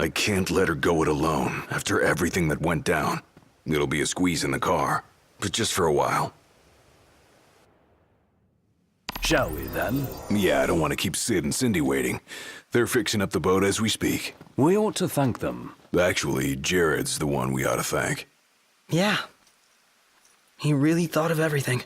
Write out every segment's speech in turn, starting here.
I can't let her go it alone after everything that went down. It'll be a squeeze in the car, but just for a while. Shall we, then? Yeah, I don't want to keep Sid and Cindy waiting. They're fixing up the boat as we speak. We ought to thank them. Actually, Jared's the one we ought to thank. Yeah. He really thought of everything.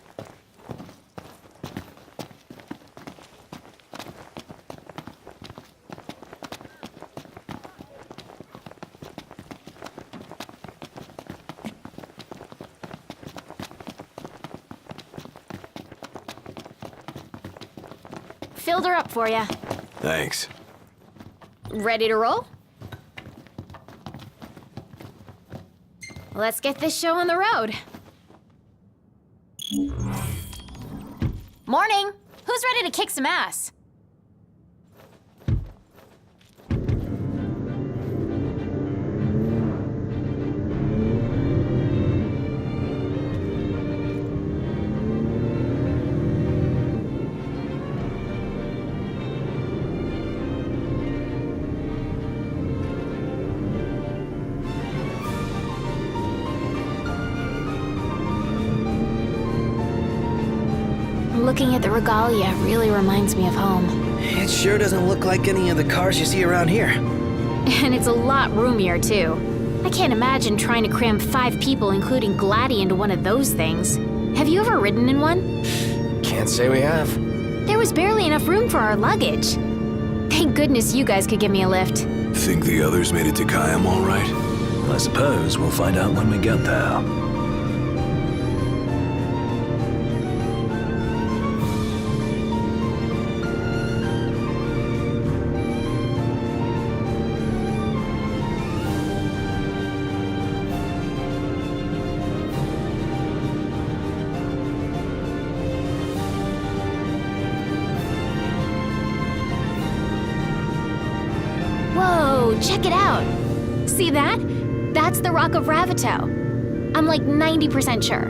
Filled her up for ya. Thanks. Ready to roll? Let's get this show on the road. Morning! Who's ready to kick some ass? Looking at the regalia really reminds me of home. It sure doesn't look like any of the cars you see around here. And it's a lot roomier, too. I can't imagine trying to cram 5 people, including Gladdy, into one of those things. Have you ever ridden in one? Can't say we have. There was barely enough room for our luggage. Thank goodness you guys could give me a lift. Think the others made it to Kayam all right? I suppose we'll find out when we get there. Whoa, check it out. See that? That's the Rock of Ravito. I'm like 90% sure.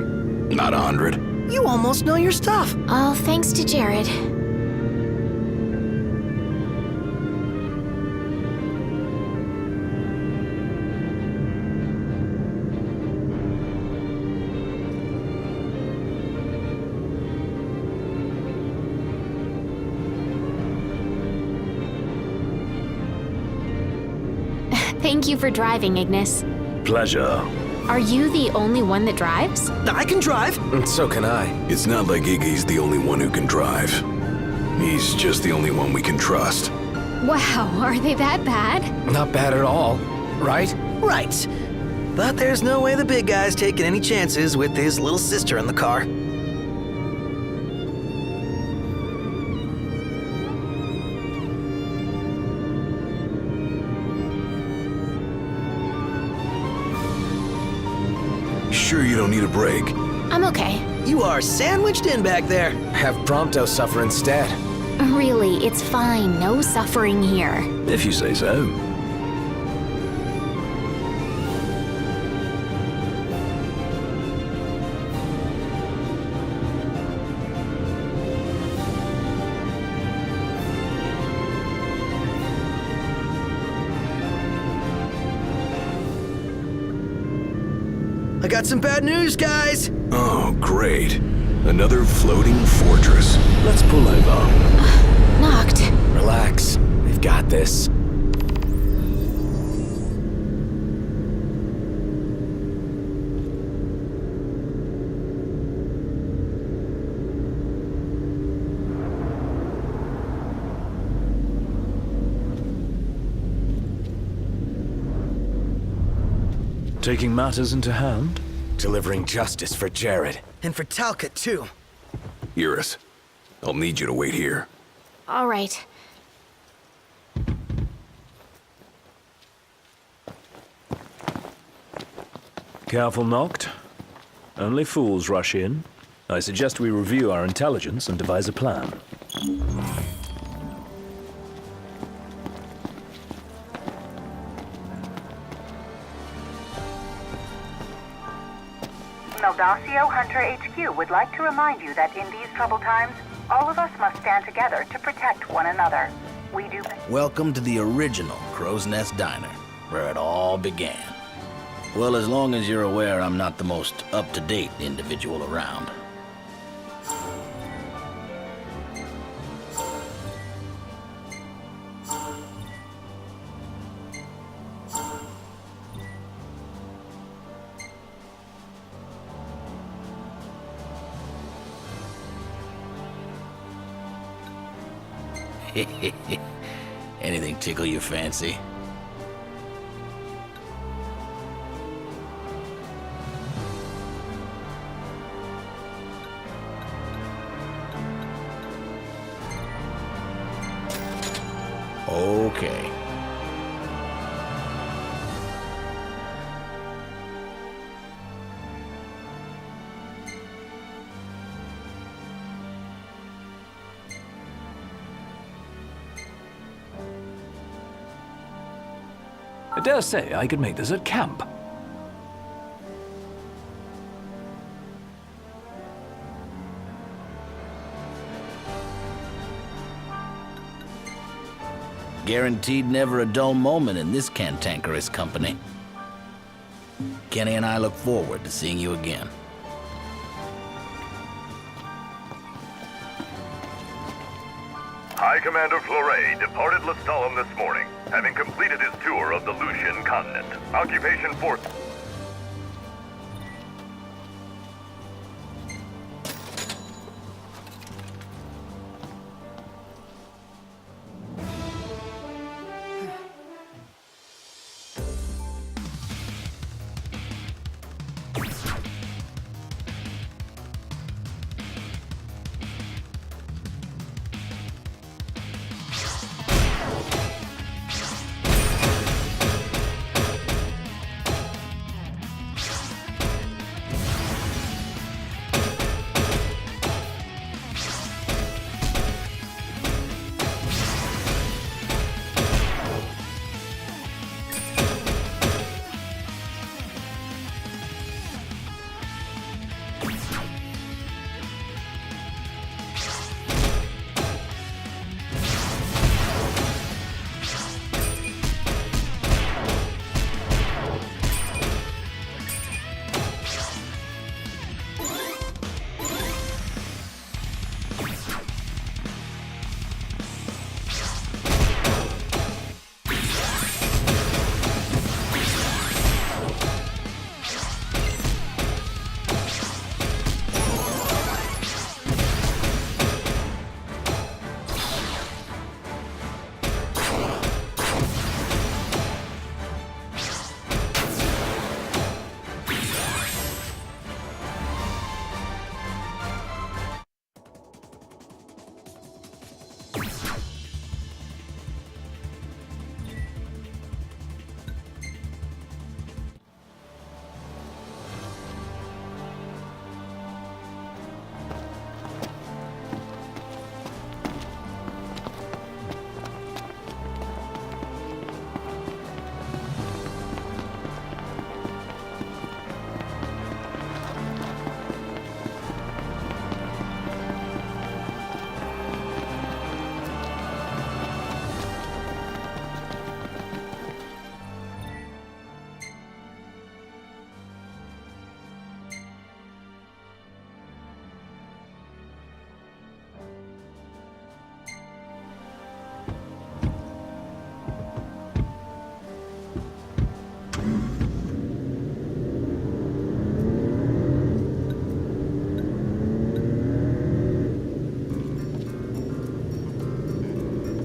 Not 100. You almost know your stuff. All thanks to Jared. Thank you for driving, Ignis. Pleasure. Are you the only one that drives? I can drive. So can I. It's not like Iggy's the only one who can drive. He's just the only one we can trust. Wow, are they that bad? Not bad at all, right? Right. But there's no way the big guy's taking any chances with his little sister in the car. Sure you don't need a break? I'm okay. You are sandwiched in back there. Have Prompto suffer instead. Really, it's fine. No suffering here. If you say so. I got some bad news, guys. Oh, great. Another floating fortress. Let's pull over. Knocked. Relax. We've got this. Taking matters into hand? Delivering justice for Jared. And for Talcott, too. Iris, I'll need you to wait here. All right. Careful, Noct. Only fools rush in. I suggest we review our intelligence and devise a plan. Meldacio Hunter HQ would like to remind you that in these troubled times, all of us must stand together to protect one another. We do... Welcome to the original Crow's Nest Diner. where it all began. Well, as long as you're aware I'm not the most up-to-date individual around. Anything tickle your fancy? Okay. I dare say I could make this at camp. Guaranteed never a dull moment in this cantankerous company. Kenny and I look forward to seeing you again. High Commander Fleury departed Lestalem this morning, having completed his tour of the Lucian continent. Occupation Force.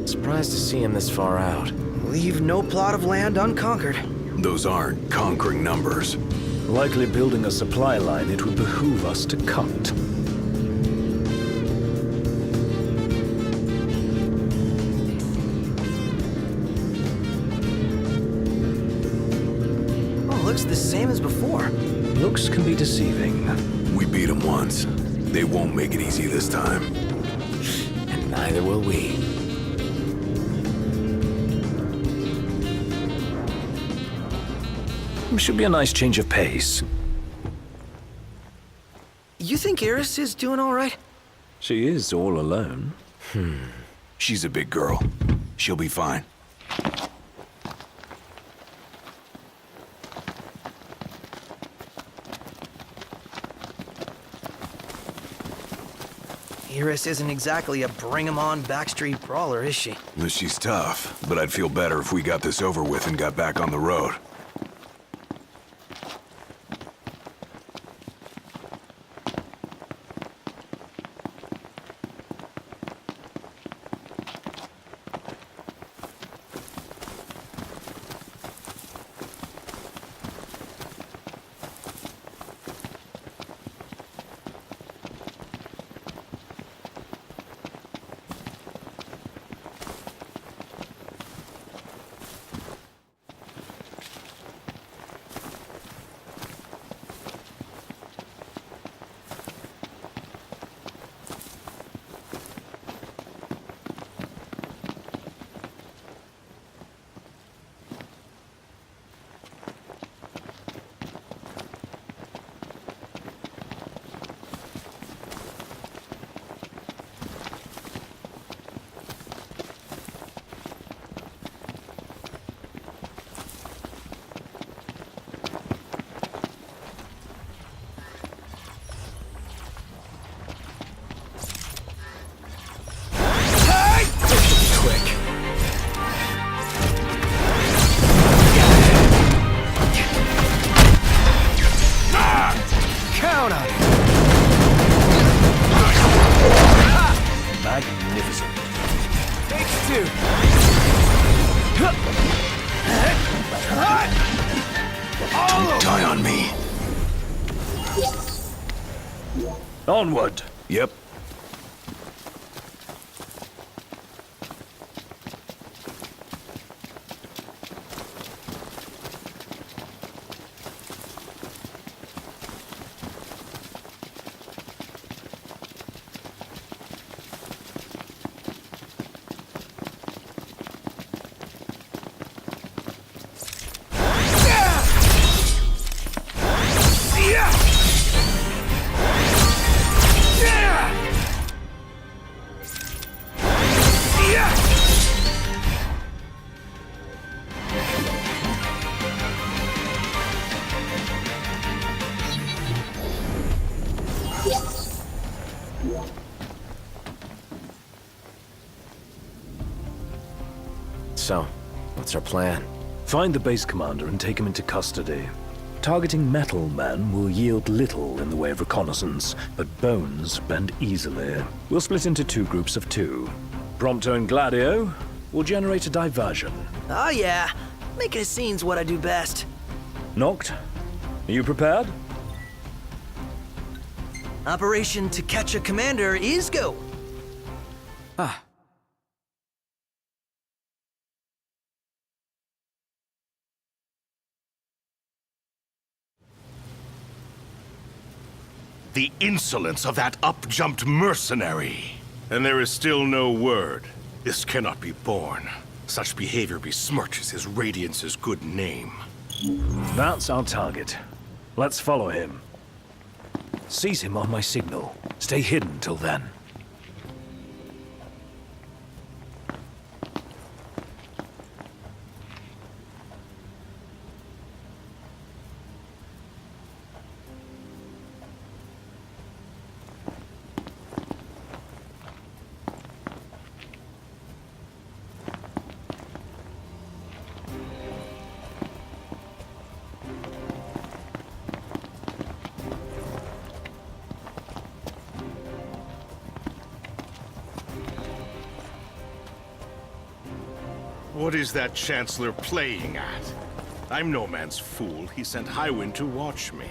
Surprised to see him this far out. Leave no plot of land unconquered. Those aren't conquering numbers. Likely building a supply line it would behoove us to cut. Oh, looks the same as before. Looks can be deceiving. We beat them once. They won't make it easy this time. And neither will we. Should be a nice change of pace. You think Iris is doing all right? She is all alone. She's a big girl. She'll be fine. Iris isn't exactly a bring-em-on backstreet brawler, is she? She's tough, but I'd feel better if we got this over with and got back on the road. Magnificent. Takes two. Don't die on me. Onward. Yep. So, what's our plan? Find the base commander and take him into custody. Targeting Metal Man will yield little in the way of reconnaissance, but Bones bend easily. We'll split into 2 groups of 2. Prompto and Gladio will generate a diversion. Oh yeah, making a scene's what I do best. Noct, are you prepared? Operation To Catch a Commander is go. The insolence of that up-jumped mercenary! And there is still no word. This cannot be borne. Such behavior besmirches his Radiance's good name. That's our target. Let's follow him. Seize him on my signal. Stay hidden till then. What is that Chancellor playing at? I'm no man's fool. He sent Highwind to watch me.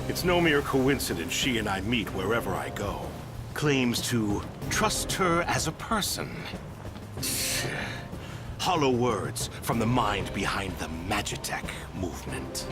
It's no mere coincidence she and I meet wherever I go. Claims to trust her as a person. hollow words from the mind behind the Magitech movement.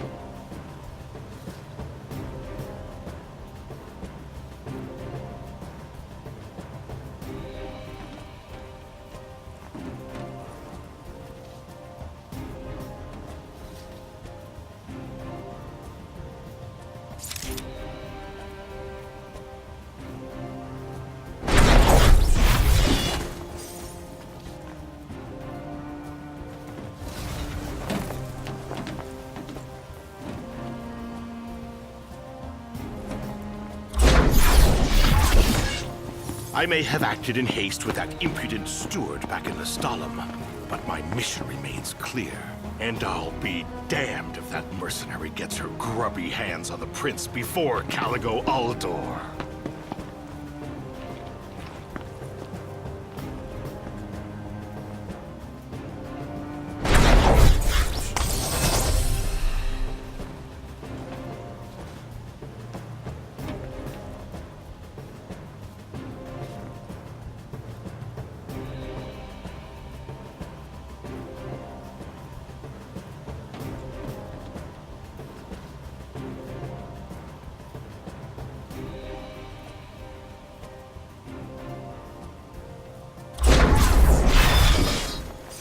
I may have acted in haste with that impudent steward back in Lestalem, but my mission remains clear. And I'll be damned if that mercenary gets her grubby hands on the prince before Caligo Uldor.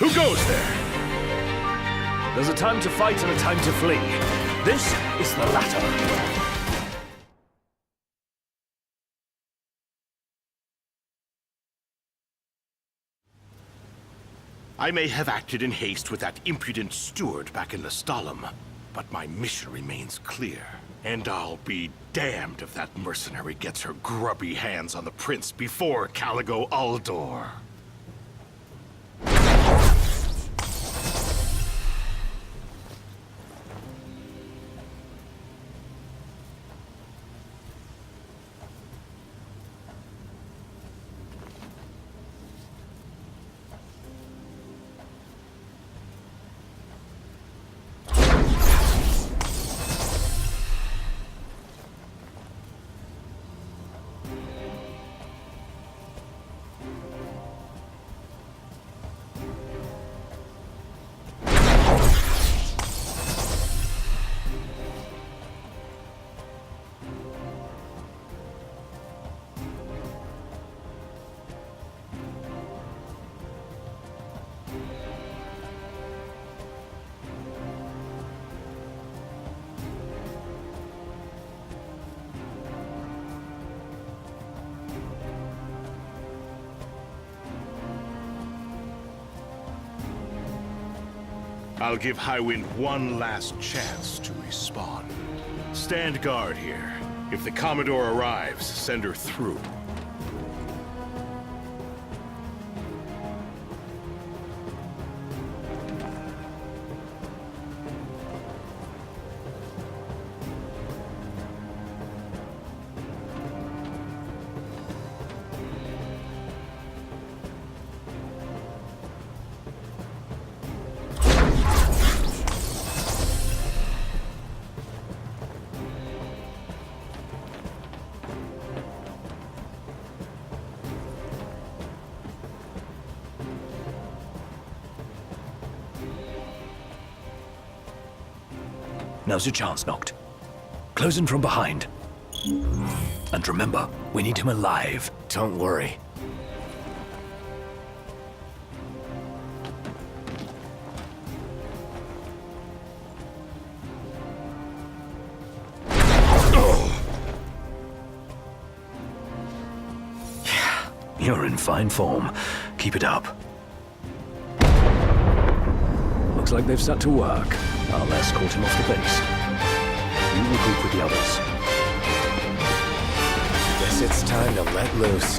Who goes there? There's a time to fight and a time to flee. This is the latter. I may have acted in haste with that impudent steward back in Lestalem, but my mission remains clear. And I'll be damned if that mercenary gets her grubby hands on the prince before Caligo Uldor. I'll give Highwind one last chance to respawn. Stand guard here. If the Commodore arrives, send her through. Now's your chance, Noct. Close in from behind. And remember, we need him alive. Don't worry. You're in fine form. Keep it up. Looks like they've set to work. I'll escort him off the base. You regroup with the others. Guess it's time to let loose.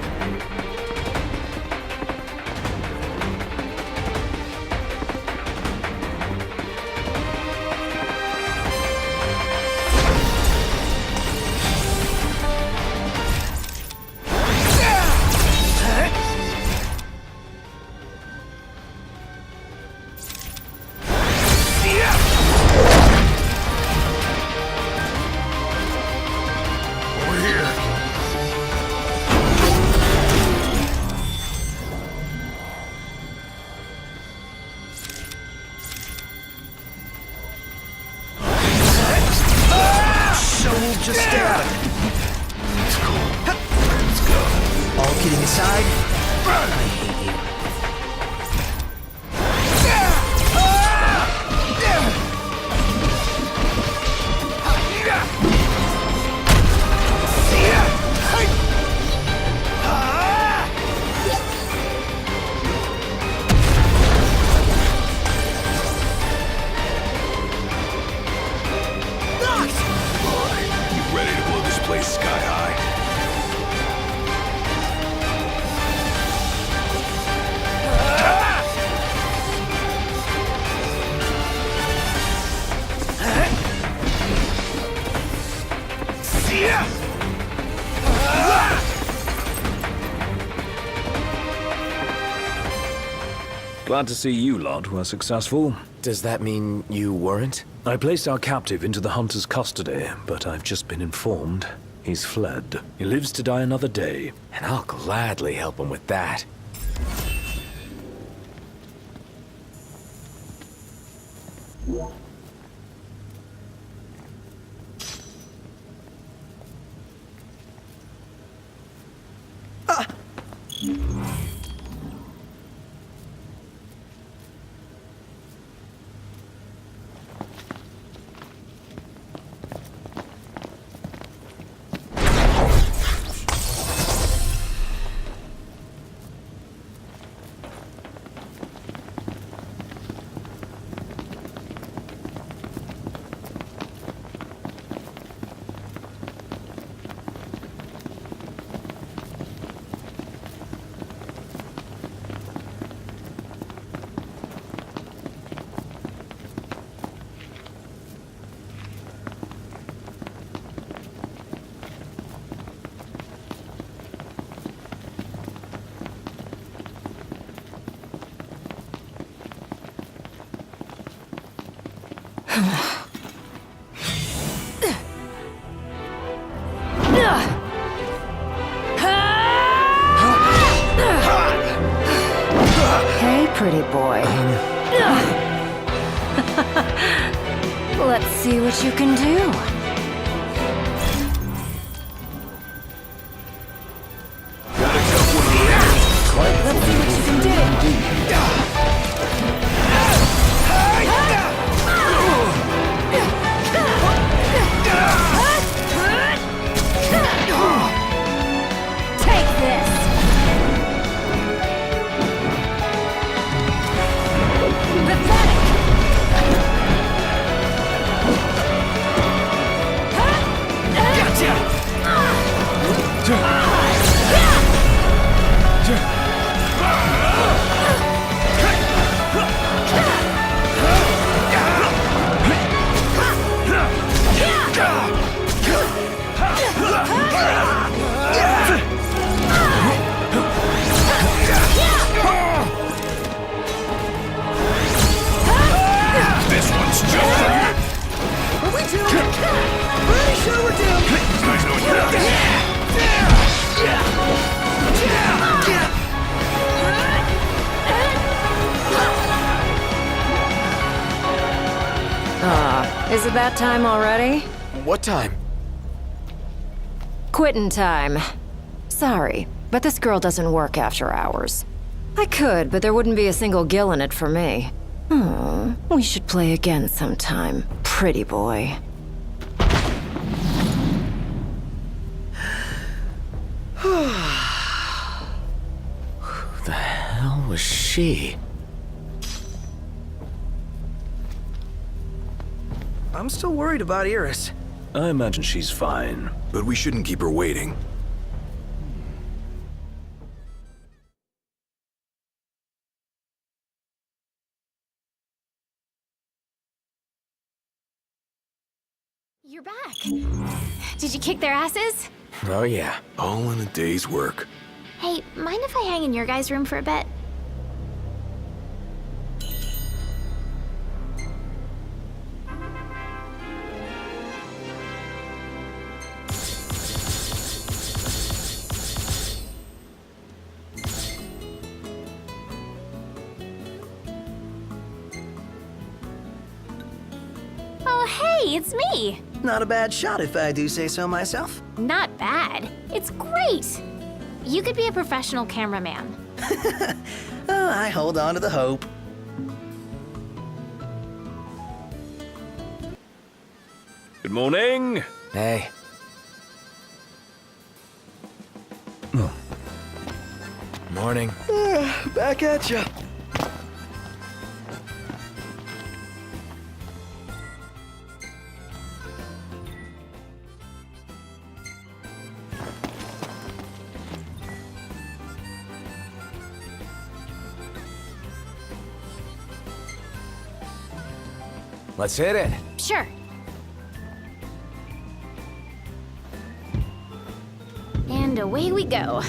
locate you. You ready to blow this place sky high? Glad to see you lot were successful. Does that mean you weren't? I placed our captive into the hunter's custody, but I've just been informed he's fled. He lives to die another day. And I'll gladly help him with that. Hey, pretty boy. Let's see what you can do. Got a tough one here. Let's see what you can do. Take this. Pathetic. This one's just for you. Are we doomed? Pretty sure we're doomed. Guys know what Is it that time already? What time? Quittin' time. Sorry, but this girl doesn't work after hours. I could, but there wouldn't be a single gill in it for me. We should play again sometime, pretty boy. Who the hell was she? I'm still worried about Iris. I imagine she's fine. But we shouldn't keep her waiting. You're back. Did you kick their asses? Oh yeah. All in a day's work. Hey, mind if I hang in your guys' room for a bit? Oh, hey, it's me! Not a bad shot if I do say so myself. Not bad. It's great! You could be a professional cameraman. Oh, I hold on to the hope. Good morning. Hey. Morning. Back at ya. Let's hit it. Sure. And away we go.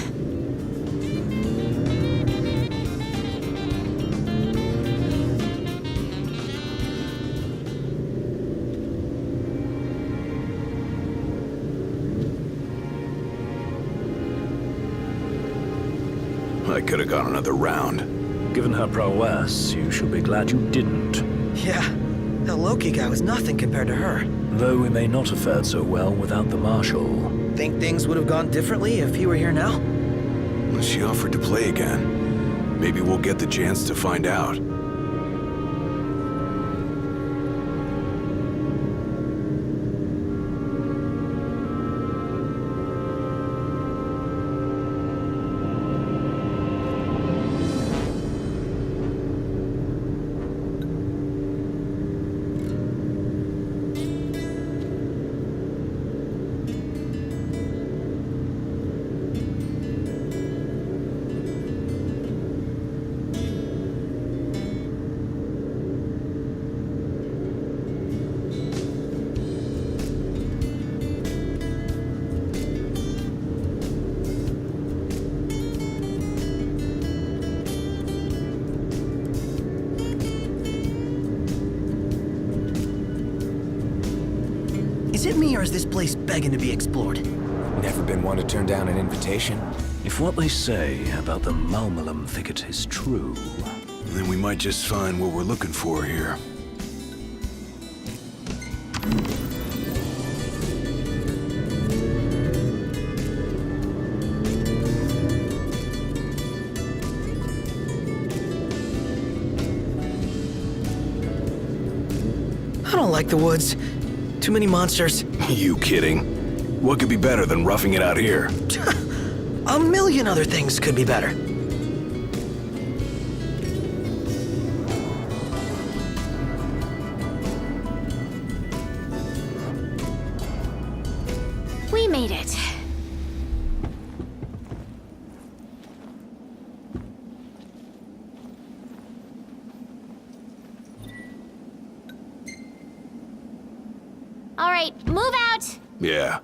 I could have gone another round. Given her prowess, you should be glad you didn't. Yeah, the Loki guy was nothing compared to her. Though we may not have fared so well without the Marshal. Think things would have gone differently if he were here now? Well, she offered to play again. Maybe we'll get the chance to find out. Is it me or is this place begging to be explored? Never been one to turn down an invitation. If what they say about the Malmalum thicket is true, Then we might just find what we're looking for here. I don't like the woods. Too many monsters. You kidding? What could be better than roughing it out here? A million other things could be better. We made it. All right, move out. Yeah.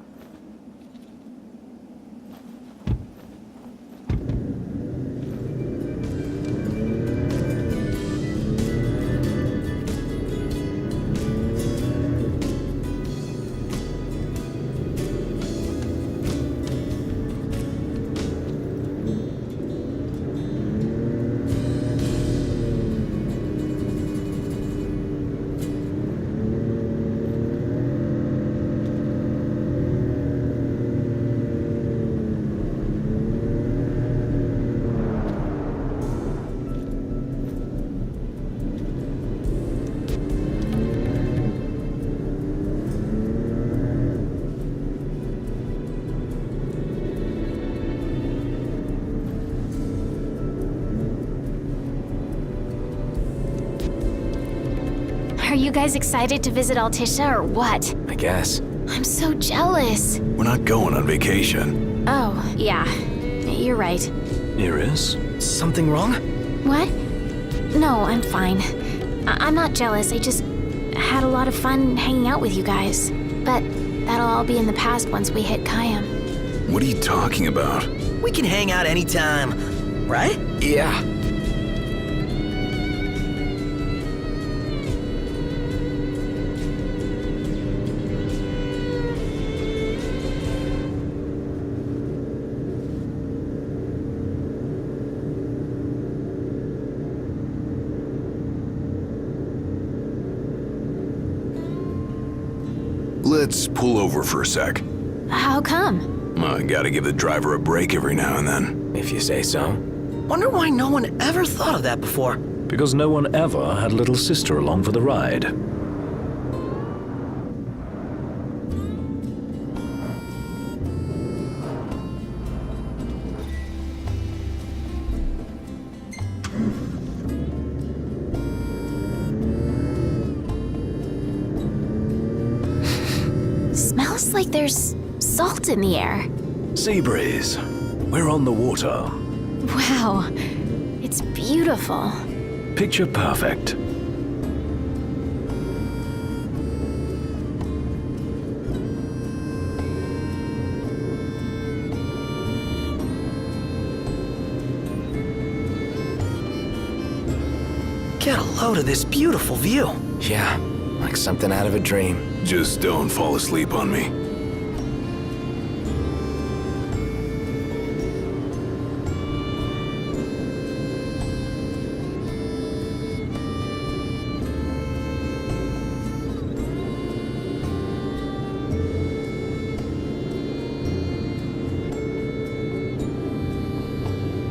Are you guys excited to visit Altisha or what? I guess. I'm so jealous. We're not going on vacation. Oh, yeah. You're right. Iris? Something wrong? What? No, I'm fine. I'm not jealous. I just had a lot of fun hanging out with you guys. But that'll all be in the past once we hit Kayam. What are you talking about? We can hang out anytime, right? Yeah. Let's pull over for a sec. How come? I gotta give the driver a break every now and then. If you say so. Wonder why no one ever thought of that before. Because no one ever had a little sister along for the ride. Smells like there's salt in the air. Sea breeze. We're on the water. Wow, it's beautiful. Picture perfect. Get a load of this beautiful view. Yeah, like something out of a dream. Just don't fall asleep on me.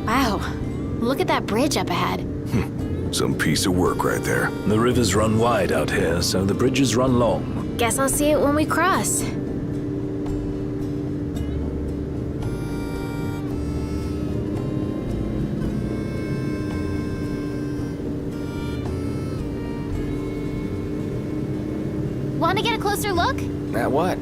Wow, look at that bridge up ahead. Some piece of work right there. The rivers run wide out here, so the bridges run long. Guess I'll see it when we cross. Want to get a closer look? At what?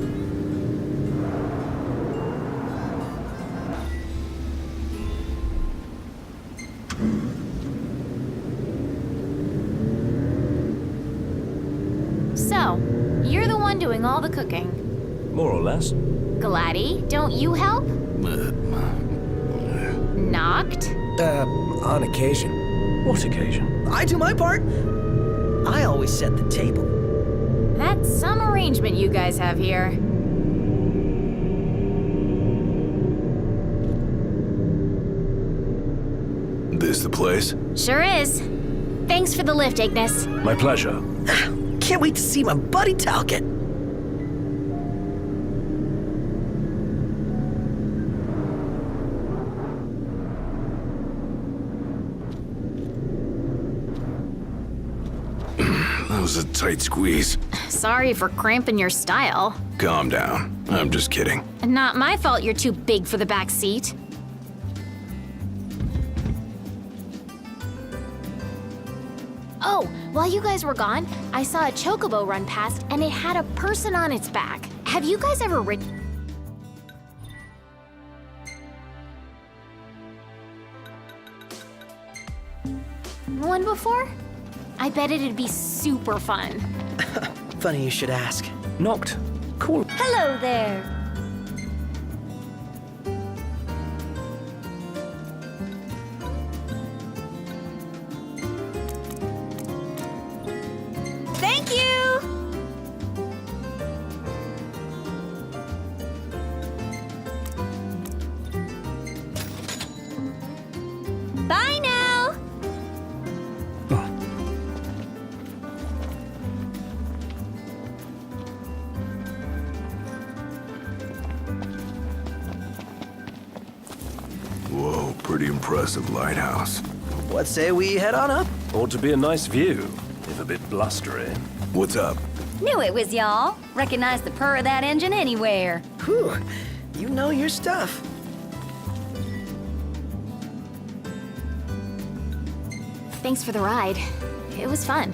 So, you're the one doing all the cooking. More or less. Gladdy, don't you help? Knocked? On occasion. What occasion? I do my part. I always set the table. That's some arrangement you guys have here. This the place? Sure is. Thanks for the lift, Ignis. My pleasure. Can't wait to see my buddy Talcott. That was a tight squeeze. Sorry for cramping your style. Calm down. I'm just kidding. Not my fault you're too big for the back seat. Oh, while you guys were gone, I saw a chocobo run past and it had a person on its back. Have you guys ever ridden one before? I bet it'd be super fun. Funny you should ask. Knocked. Cool. Hello there. Thank you! Bye now! Whoa, pretty impressive lighthouse. What say we head on up? Ought to be a nice view, if a bit blustery. What's up? Knew it was y'all. Recognize the purr of that engine anywhere. Whew, you know your stuff. Thanks for the ride. It was fun.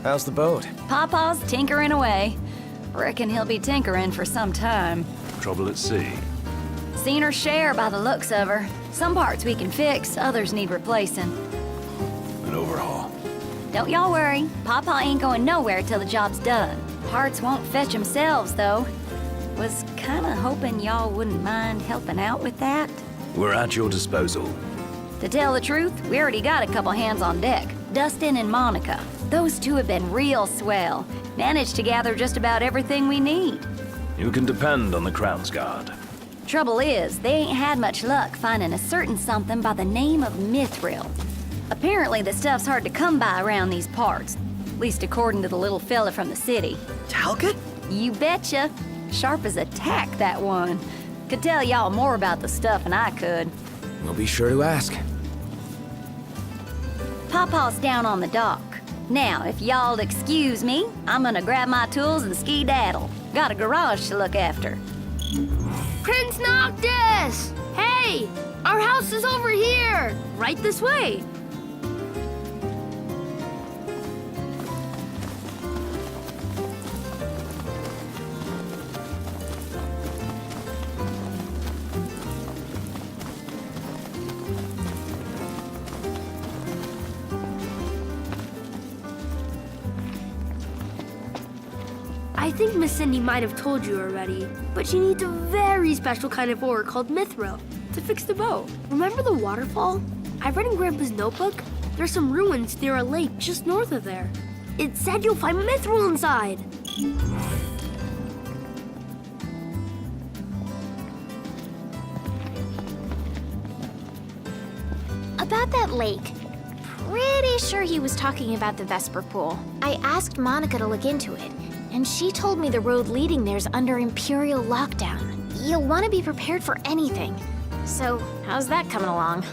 How's the boat? Pawpaw's tinkering away. Reckon he'll be tinkering for some time. Trouble at sea. Seen her share by the looks of her. Some parts we can fix, others need replacing. An overhaul. Don't y'all worry. Pawpaw ain't going nowhere till the job's done. Parts won't fetch themselves, though. Was kinda hoping y'all wouldn't mind helping out with that. We're at your disposal. To tell the truth, we already got a couple hands on deck. Dustin and Monica. Those two have been real swell. Managed to gather just about everything we need. You can depend on the Crown's Guard. Trouble is, they ain't had much luck finding a certain something by the name of Mithril. Apparently the stuff's hard to come by around these parts. At least according to the little fella from the city. Talcott? You betcha. Sharp as a tack, that one. Could tell y'all more about the stuff than I could. We'll be sure to ask. Pawpaw's down on the dock. Now, if y'all'd excuse me, I'm gonna grab my tools and ski-daddle. Got a garage to look after. Prince Noctis! Hey! Our house is over here! Right this way! I think Miss Cindy might have told you already, but she needs a very special kind of ore called mithril to fix the boat. Remember the waterfall? I read in Grandpa's notebook. There's some ruins near a lake just north of there. It said you'll find mithril inside. About that lake. Pretty sure he was talking about the Vesper Pool. I asked Monica to look into it, and she told me the road leading there's under Imperial lockdown. You'll want to be prepared for anything. So, how's that coming along?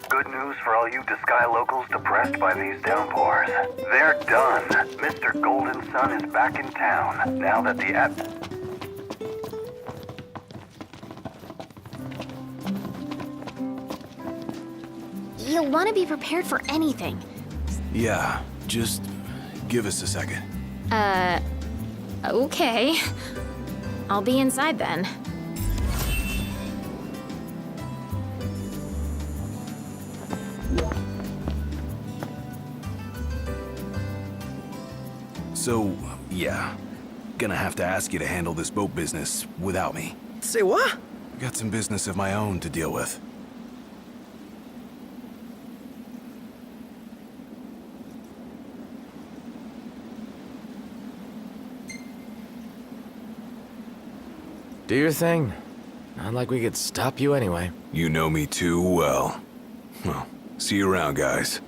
Good news for all you Disguise locals depressed by these downpours. They're done. Mr. Golden Sun is back in town, now that the You'll want to be prepared for anything. Yeah, just give us a second. Okay. I'll be inside then. So, yeah. Gonna have to ask you to handle this boat business without me. Say what? Got some business of my own to deal with. Do your thing. Not like we could stop you anyway. You know me too well. Well, see you around, guys.